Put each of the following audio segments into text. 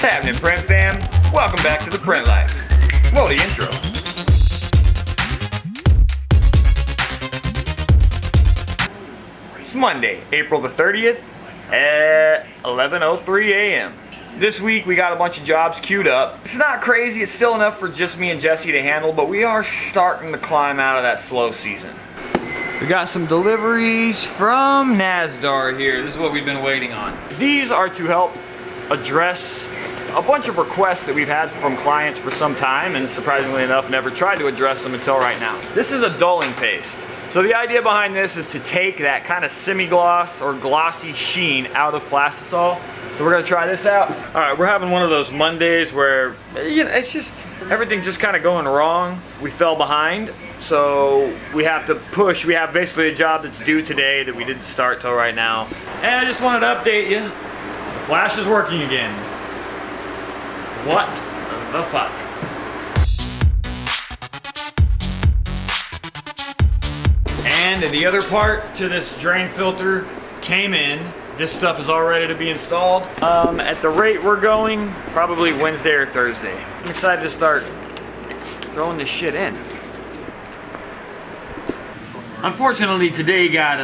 happening, print fam? Welcome back to the print life. Roll the intro. It's Monday, April the 30th at 11:03 a.m. This week we got a bunch of jobs queued up. It's not crazy, it's still enough for just me and Jesse to handle, but we are starting to climb out of that slow season. We got some deliveries from NASDAR here. This is what we've been waiting on. These are to help address a bunch of requests that we've had from clients for some time, and surprisingly enough, never tried to address them until right now. This is a dulling paste. So the idea behind this is to take that kind of semi-gloss or glossy sheen out of plastisol. So we're gonna try this out. All right, we're having one of those Mondays where, you know, it's just, everything's just kind of going wrong. We fell behind, so we have to push. We have basically a job that's due today that we didn't start till right now. And I just wanted to update you. The flash is working again. What the fuck? And the other part to this drain filter came in. This stuff is all ready to be installed. At the rate we're going, probably Wednesday or Thursday. I'm excited to start throwing this shit in. Unfortunately, today got,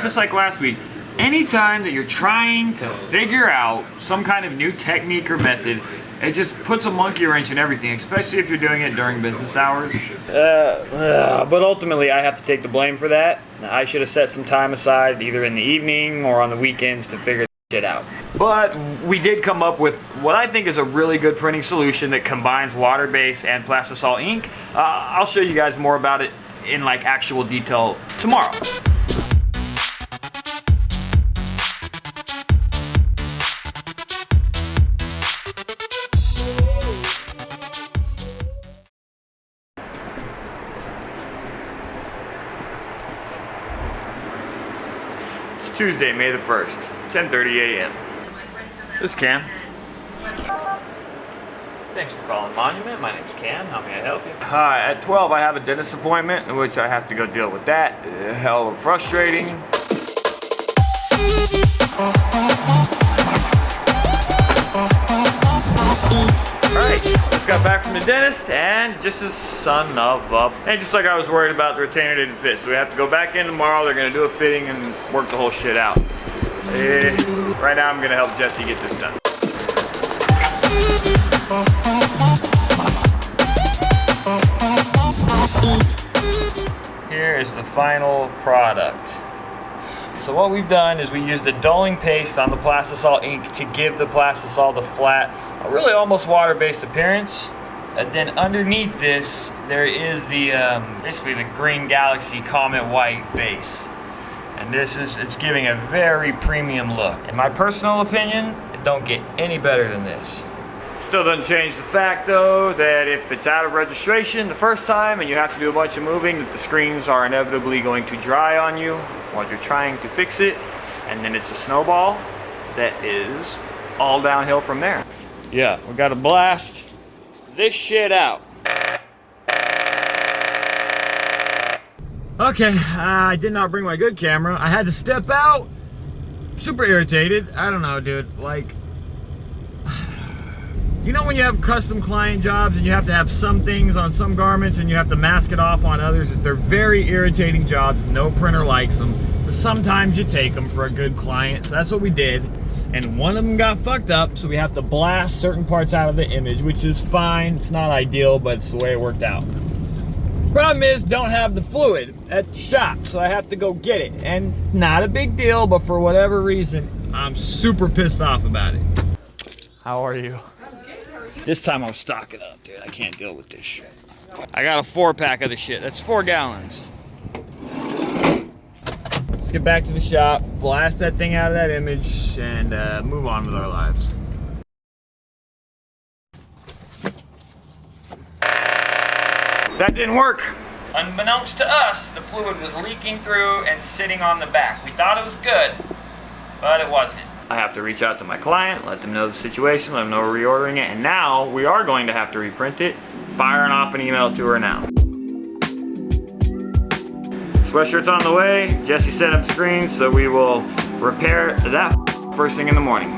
just like last week, anytime that you're trying to figure out some kind of new technique or method, it just puts a monkey wrench in everything, especially if you're doing it during business hours. But ultimately, I have to take the blame for that. I should have set some time aside, either in the evening or on the weekends, to figure that shit out. But we did come up with what I think is a really good printing solution that combines water-based and plastisol ink. I'll show you guys more about it in like actual detail tomorrow. Tuesday, May the 1st, 10:30 a.m. This is Cam. Thanks for calling Monument. My name's Cam. How may I help you? At 12, I have a dentist appointment in which I have to go deal with that. Hell of frustrating. Alright, just got back from the dentist and just a son of a... And just like I was worried about, the retainer didn't fit. So we have to go back in tomorrow. They're going to do a fitting and work the whole shit out. Right now I'm going to help Jesse get this done. Here is the final product. So what we've done is we used the dulling paste on the plastisol ink to give the plastisol the flat, really almost water-based appearance. And then underneath this, there is the basically the Green Galaxy Comet White base. And it's giving a very premium look. In my personal opinion, it don't get any better than this. Still doesn't change the fact though that if it's out of registration the first time and you have to do a bunch of moving, that the screens are inevitably going to dry on you while you're trying to fix it, and then it's a snowball that is all downhill from there. Yeah, we gotta blast this shit out. Okay, I did not bring my good camera. I had to step out. Super irritated. I don't know, dude. Like, you know when you have custom client jobs and you have to have some things on some garments and you have to mask it off on others? They're very irritating jobs. No printer likes them. But sometimes you take them for a good client. So that's what we did. And one of them got fucked up, so we have to blast certain parts out of the image, which is fine. It's not ideal, but it's the way it worked out. Problem is, don't have the fluid at the shop, so I have to go get it. And it's not a big deal, but for whatever reason, I'm super pissed off about it. How are you? This time I'm stocking up, dude. I can't deal with this shit. I got a 4-pack of the shit. That's 4 gallons. Let's get back to the shop, blast that thing out of that image, and move on with our lives. That didn't work. Unbeknownst to us, the fluid was leaking through and sitting on the back. We thought it was good, but it wasn't. I have to reach out to my client, let them know the situation, let them know we're reordering it, and now we are going to have to reprint it. Firing off an email to her now. Sweatshirt's on the way. Jesse set up the screens, so we will repair that first thing in the morning.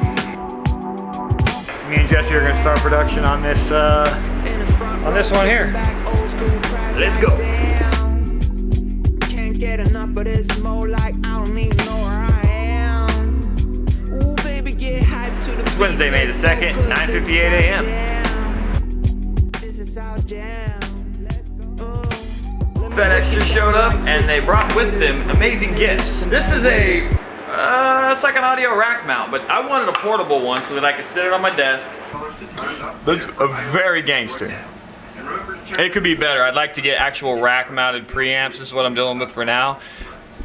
me and Jesse are gonna start production on this one here. Let's go. Can't get enough, but it's more like I don't even know where I am. Ooh, baby, get hyped to the beat. Wednesday, May the 2nd, 9:58 a.m. This is our jam. Let's go. FedEx just showed up and they brought with them amazing gifts. This is a it's like an audio rack mount, but I wanted a portable one so that I could sit it on my desk. That's a very gangster. It could be better. I'd like to get actual rack mounted preamps. This is what I'm dealing with for now.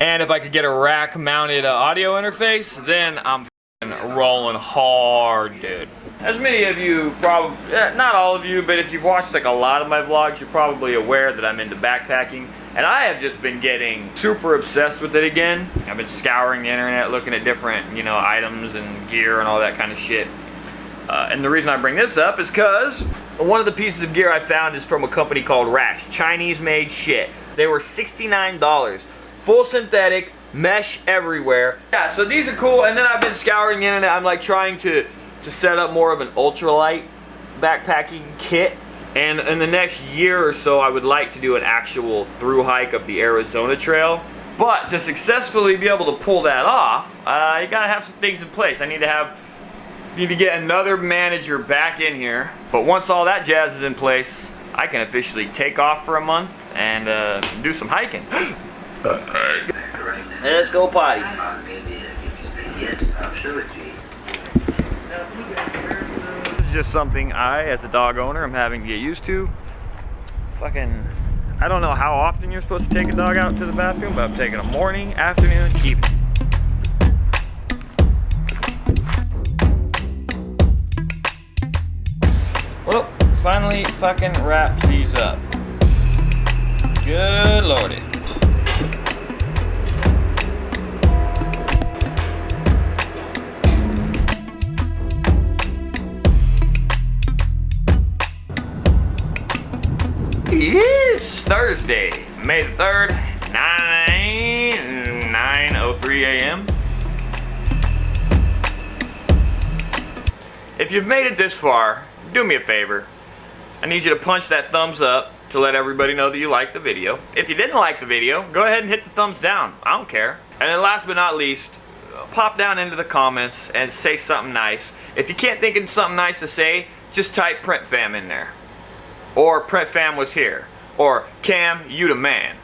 And if I could get a rack mounted audio interface, then I'm rolling hard, dude. As many of you probably, not all of you, but if you've watched like a lot of my vlogs, you're probably aware that I'm into backpacking. And I have just been getting super obsessed with it again. I've been scouring the internet, looking at different, you know, items and gear and all that kind of shit. And the reason I bring this up is because one of the pieces of gear I found is from a company called Rash. Chinese made shit. They were $69. Full synthetic, mesh everywhere. Yeah, so these are cool. And then I've been scouring the internet. I'm like trying to set up more of an ultralight backpacking kit. And in the next year or so, I would like to do an actual through hike of the Arizona Trail. But to successfully be able to pull that off, you gotta have some things in place. I need to get another manager back in here. But once all that jazz is in place, I can officially take off for a month and do some hiking. Let's go potty. This is just something I, as a dog owner, am having to get used to. I don't know how often you're supposed to take a dog out to the bathroom, but I'm taking a morning, afternoon, evening. Well, finally fucking wrapped these up. Good lordy. It's Thursday, May the 3rd, 9:03 a.m. If you've made it this far, do me a favor. I need you to punch that thumbs up to let everybody know that you liked the video. If you didn't like the video, go ahead and hit the thumbs down. I don't care. And then last but not least, pop down into the comments and say something nice. If you can't think of something nice to say, just type print fam in there. Or print fam was here. Or Cam, you the man.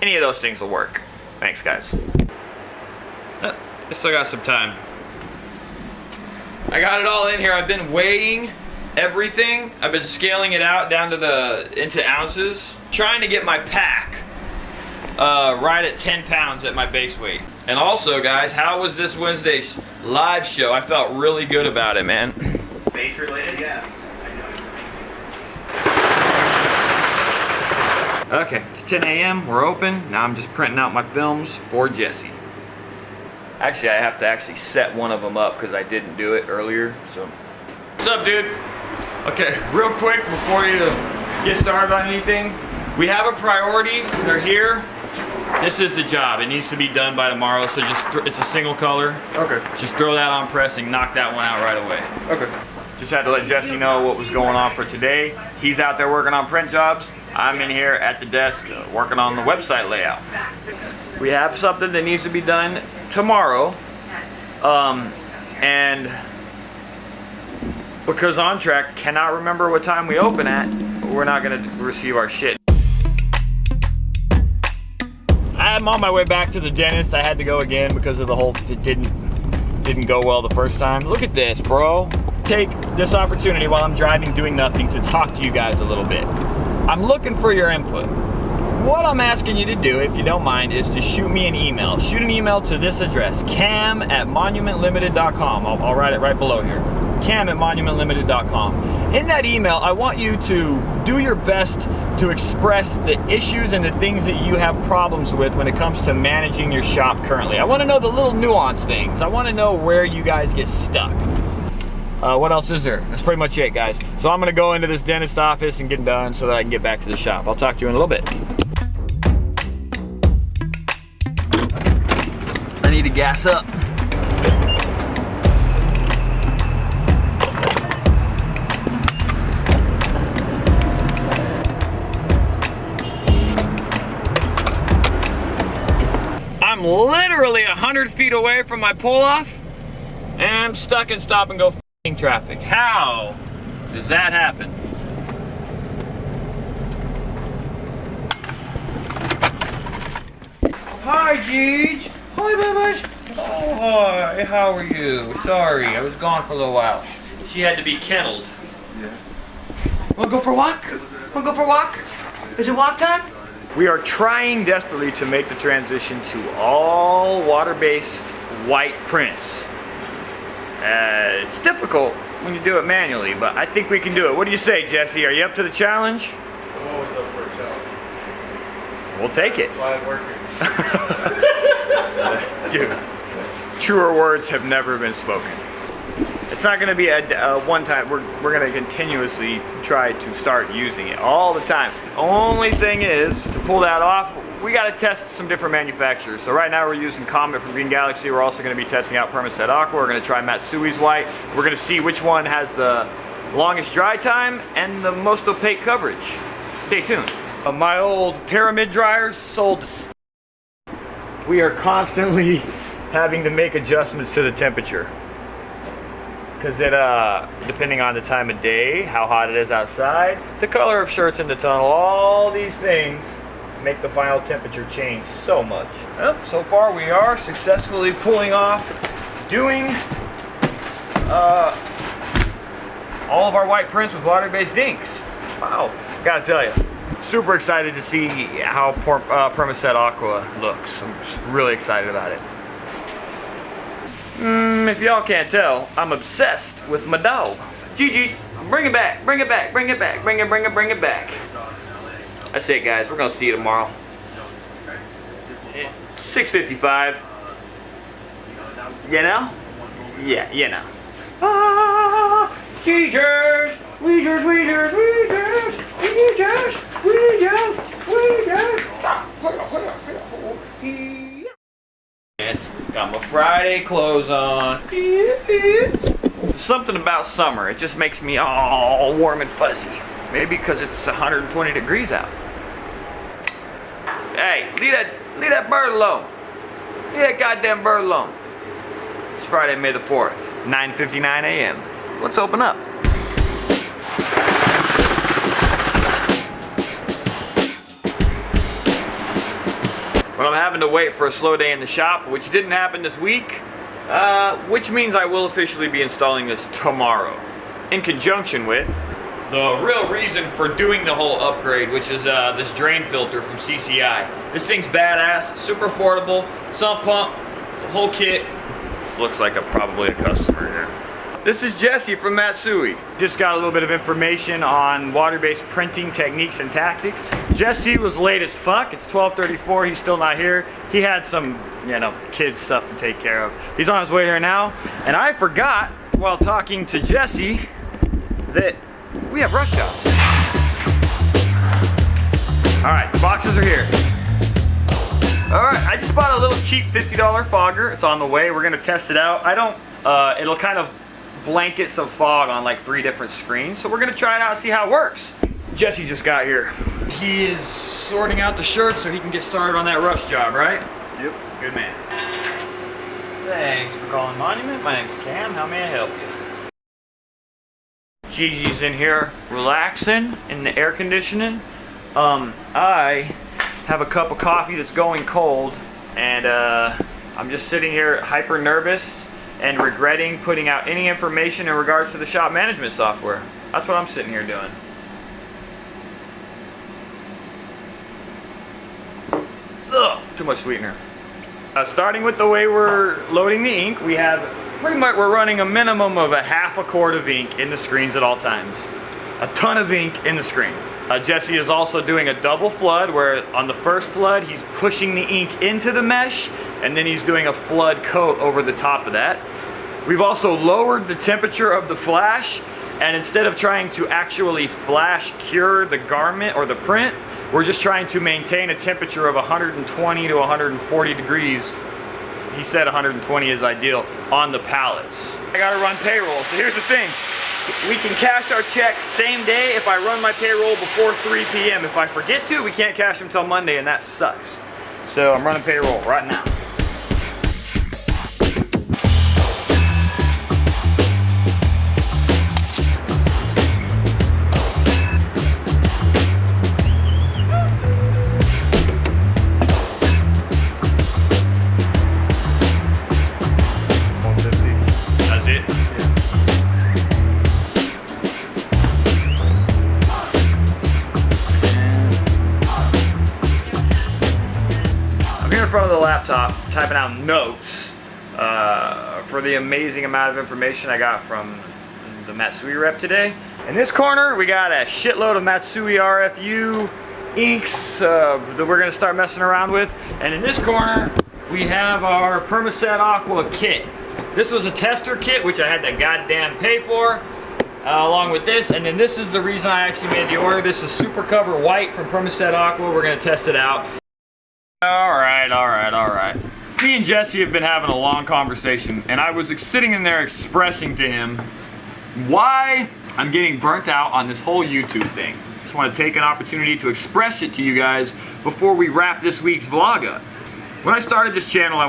Any of those things will work. Thanks, guys. I still got some time. I got it all in here. I've been weighing everything. I've been scaling it out down to into ounces. Trying to get my pack right at 10 pounds at my base weight. And also, guys, how was this Wednesday's live show? I felt really good about it, man. Base related, yes. Okay, it's 10 a.m. We're open. Now I'm just printing out my films for Jesse. Actually, I have to actually set one of them up because I didn't do it earlier. So, what's up, dude? Okay, real quick before you get started on anything, we have a priority. They're here. This is the job. It needs to be done by tomorrow. So it's a single color. Okay. Just throw that on pressing. Knock that one out right away. Okay. Just had to let Jesse know what was going on for today. He's out there working on print jobs. I'm in here at the desk working on the website layout. We have something that needs to be done tomorrow. And because On Track cannot remember what time we open at, we're not going to receive our shit. I'm on my way back to the dentist. I had to go again because of the whole, it didn't go well the first time. Look at this, bro. Take this opportunity while I'm driving doing nothing to talk to you guys a little bit. I'm looking for your input. What I'm asking you to do, if you don't mind, is to shoot me an email. Shoot an email to this address, cam@monumentlimited.com. I'll write it right below here. cam@monumentlimited.com. In that email, I want you to do your best to express the issues and the things that you have problems with when it comes to managing your shop currently. I want to know the little nuance things. I want to know where you guys get stuck. What else is there? That's pretty much it, guys. So I'm gonna go into this dentist office and get done so that I can get back to the shop. I'll talk to you in a little bit. I need to gas up. I'm literally 100 feet away from my pull-off, and I'm stuck in stop-and-go f***ing traffic. How does that happen? Hi, Jeej. Hi, Babish. Oh, hi. How are you? Sorry, I was gone for a little while. She had to be kenneled. Yeah. Wanna go for a walk? Wanna go for a walk? Is it walk time? We are trying desperately to make the transition to all water-based white prints. It's difficult when you do it manually, but I think we can do it. What do you say, Jesse? Are you up to the challenge? I'm always up for a challenge. We'll take it. That's why I'm working. Dude, truer words have never been spoken. It's not going to be a one time. We're going to continuously try to start using it all the time. Only thing is, to pull that off, we got to test some different manufacturers. So right now we're using Comet from Green Galaxy. We're also going to be testing out Permaset Aqua. We're going to try Matsui's white. We're going to see which one has the longest dry time and the most opaque coverage. Stay tuned. My old pyramid dryers sold. We are constantly having to make adjustments to the temperature. Because it, depending on the time of day, how hot it is outside, the color of shirts in the tunnel, all these things make the final temperature change so much. Well, so far we are successfully pulling off doing all of our white prints with water-based inks. Wow, gotta tell you. Super excited to see how Permaset Aqua looks. I'm just really excited about it. If y'all can't tell, I'm obsessed with my dog. Gigi's, bring it back, bring it back, bring it back, bring it back. That's it, guys. We're gonna see you tomorrow. 6:55. You know? Yeah, you know. Ah, Weezers, Weezers, Weezers, Weezers, Weezers, Weezers, Weezers. Yes, got my Friday clothes on. Something about summer, it just makes me all warm and fuzzy. Maybe because it's 120 degrees out. Hey, leave that bird alone. Leave that goddamn bird alone. It's Friday, May the 4th, 9:59 a.m. Let's open up. But I'm having to wait for a slow day in the shop, which didn't happen this week, which means I will officially be installing this tomorrow, in conjunction with the real reason for doing the whole upgrade, which is this drain filter from CCI. This thing's badass, super affordable, sump pump, the whole kit. Looks like probably a customer here. This is Jesse from Matsui. Just got a little bit of information on water-based printing techniques and tactics. Jesse was late as fuck. It's 12:34. He's still not here. He had some, kids stuff to take care of. He's on his way here now. And I forgot, while talking to Jesse, that we have rush jobs. All right, the boxes are here. All right, I just bought a little cheap $50 fogger. It's on the way. We're gonna test it out. It'll kind of blanket some fog on like 3 different screens. So we're gonna try it out and see how it works. Jesse just got here. He is sorting out the shirts so he can get started on that rush job, right? Yep. Good man. Thanks for calling Monument. My name's Cam. How may I help you? Gigi's in here relaxing in the air conditioning. I have a cup of coffee that's going cold, and I'm just sitting here hyper nervous and regretting putting out any information in regards to the shop management software. That's what I'm sitting here doing. Ugh, too much sweetener. Starting with the way we're loading the ink, we're running a minimum of a half a quart of ink in the screens at all times. A ton of ink in the screen. Jesse is also doing a double flood, where on the first flood he's pushing the ink into the mesh, and then he's doing a flood coat over the top of that. We've also lowered the temperature of the flash, and instead of trying to actually flash cure the garment or the print, we're just trying to maintain a temperature of 120 to 140 degrees. He said 120 is ideal on the pallets. I gotta run payroll, so here's the thing. We can cash our checks same day if I run my payroll before 3 p.m. If I forget to, we can't cash them till Monday, and that sucks. So I'm running payroll right now. in front of the laptop typing out notes for the amazing amount of information I got from the Matsui rep today. In this corner, we got a shitload of Matsui RFU inks that we're gonna start messing around with. And in this corner, we have our Permaset Aqua kit. This was a tester kit, which I had to goddamn pay for, along with this. And then this is the reason I actually made the order. This is Super Cover White from Permaset Aqua. We're gonna test it out. All right. Me and Jesse have been having a long conversation, and I was sitting in there expressing to him why I'm getting burnt out on this whole YouTube thing. Just want to take an opportunity to express it to you guys before we wrap this week's vlog up. When I started this channel,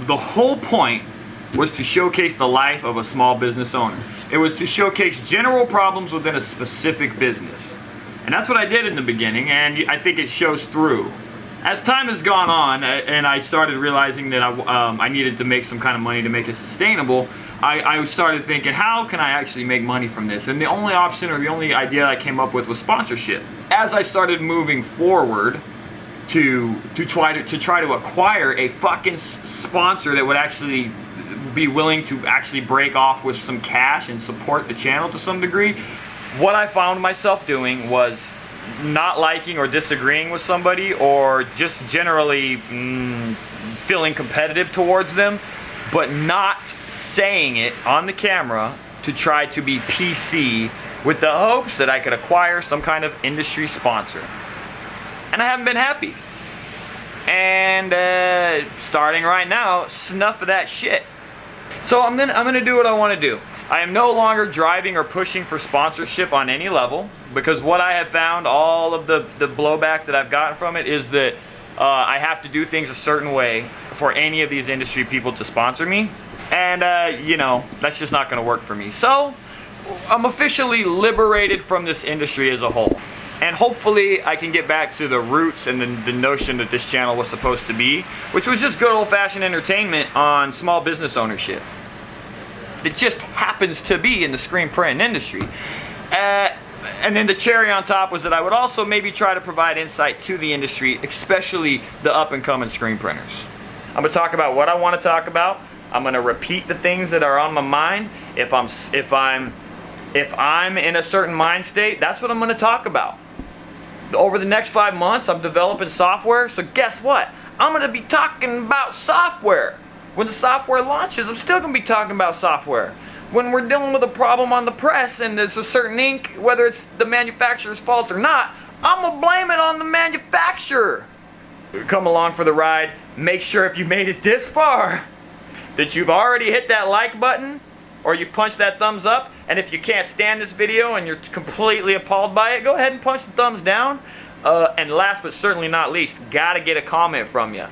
the whole point was to showcase the life of a small business owner. It was to showcase general problems within a specific business. And that's what I did in the beginning, and I think it shows through. As time has gone on, and I started realizing that I needed to make some kind of money to make it sustainable, I started thinking, how can I actually make money from this? And the only option, or the only idea I came up with, was sponsorship. As I started moving forward to try to acquire a fucking sponsor that would actually be willing to actually break off with some cash and support the channel to some degree, what I found myself doing was not liking or disagreeing with somebody, or just generally feeling competitive towards them, but not saying it on the camera to try to be PC with the hopes that I could acquire some kind of industry sponsor. And I haven't been happy. And starting right now, snuff of that shit. So I'm gonna do what I want to do. I am no longer driving or pushing for sponsorship on any level, because what I have found, all of the blowback that I've gotten from it, is that I have to do things a certain way for any of these industry people to sponsor me. And you know, that's just not going to work for me. So I'm officially liberated from this industry as a whole. And hopefully I can get back to the roots and the notion that this channel was supposed to be, which was just good old-fashioned entertainment on small business ownership. It just happens to be in the screen print industry. And then the cherry on top was that I would also maybe try to provide insight to the industry, especially the up-and-coming screen printers. I'm going to talk about what I want to talk about. I'm going to repeat the things that are on my mind. If I'm in a certain mind state, that's what I'm going to talk about. Over the next 5 months, I'm developing software, so guess what? I'm going to be talking about software. When the software launches, I'm still going to be talking about software. When we're dealing with a problem on the press and there's a certain ink, whether it's the manufacturer's fault or not, I'm going to blame it on the manufacturer. Come along for the ride. Make sure if you made it this far that you've already hit that like button, or you've punched that thumbs up. And if you can't stand this video and you're completely appalled by it, go ahead and punch the thumbs down. And last but certainly not least, gotta get a comment from you.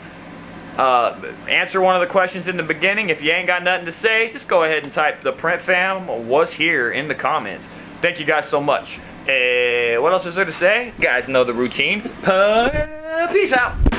Answer one of the questions in the beginning. If you ain't got nothing to say, just go ahead and type "the print fam was here" in the comments. Thank you guys so much. What else is there to say? You guys know the routine. Peace out.